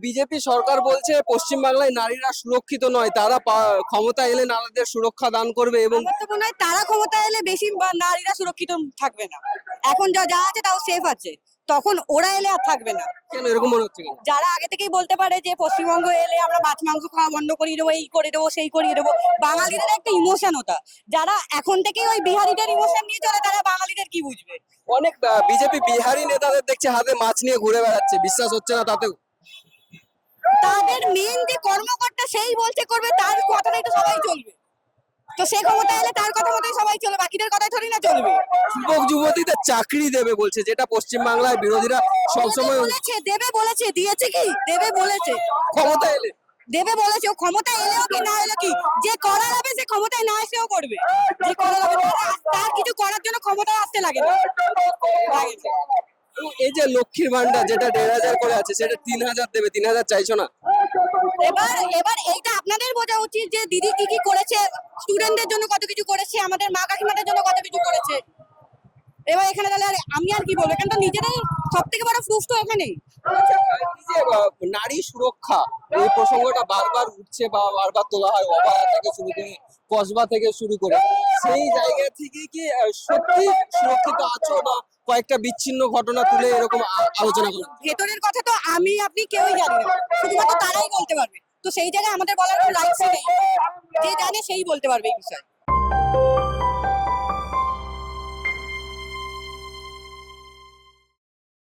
BJP সরকার বলছে পশ্চিমবাংলায় নারীরা সুরক্ষিত নয়, তারা ক্ষমতা এলে নারীদের সুরক্ষা দান করবে এবং আমার তো মনে হয় তারা ক্ষমতা এলে বেশি নারীরা সুরক্ষিত থাকবে না। এখন যা যা আছে তাও সেফ আছে, তখন ওরা এলে আর থাকবে না। কেন এরকম মনে হচ্ছে কেন? যারা আগে থেকেই বলতে পারে যে পশ্চিমবঙ্গ এলে আমরা মাছ মাংস খাওয়া বন্ধ করিয়ে দেবো, এই করে দেবো, সেই করিয়ে দেবো, বাঙালিদের একটা ইমোশন ওটা। যারা এখন থেকেই ওই বিহারিদের ইমোশন নিয়ে চলে, তারা বাঙালিদের কি বুঝবে? অনেক বিজেপি বিহারি নেতাদের দেখছে হাতে মাছ নিয়ে ঘুরে বেড়াচ্ছে, বিশ্বাস হচ্ছে না তাতেও? তাদের মেন যে কর্মকর্তা সেই বলছে করবে, তার কথাটাই তো সবাই চলবে। তো সে ক্ষমতা এলে তার কথা মতোই সবাই চলবে, বাকিদের কথাই থোড়ি না চলবে। যুবক যুবতীদের চাকরি দেবে বলছে, যেটা পশ্চিমবাংলায় বিরোধীরা সবসময় দেবে বলেছে, দিয়েছে কি? দেবে বলেছে, ক্ষমতা এলে দেবে বলেছে। ও ক্ষমতা এলেও কি না এলেও কি, যে করার হবে সে ক্ষমতায় না এসেও করবে। যে করার হবে তার কিছু করার জন্য ক্ষমতায় আসতে লাগে না। এই যে লক্ষ্মীর ভান্ডার যেটা 1,500 করে আছে, সেটা 3,000 দেবে, 3,000 চাইছো না? এবার এবার এইটা আপনাদের বোঝা উচিত যে দিদি কি কি করেছে, স্টুডেন্টদের জন্য কত কিছু করেছে, আমাদের মা কাকিমাদের জন্য কত কিছু করেছে। এবার এখানে তাহলে আমি আর কি বলবো, এখানে তো নিজেরাই সব থেকে বড় প্রুফ তো এখানেই। এই যে নারী সুরক্ষা, এই প্রসঙ্গটা বারবার উঠছে বা বারবার তোলা হয়, অভয়া থেকে শুরু করে কসবা থেকে শুরু করে, সেই জায়গা থেকে কি সত্যি সুরক্ষিত আছো, না কয়েকটা বিচ্ছিন্ন ঘটনা তুলে এরকম আলোচনা করো? ভেতরের কথা তো আমি আপনি কেউই জানি না, শুধুমাত্র তারাই বলতে পারবে। তো সেই জায়গায় আমাদের বলার কোনো রাইটস নেই, যে জানে সেই বলতে পারবে এই বিষয়ে।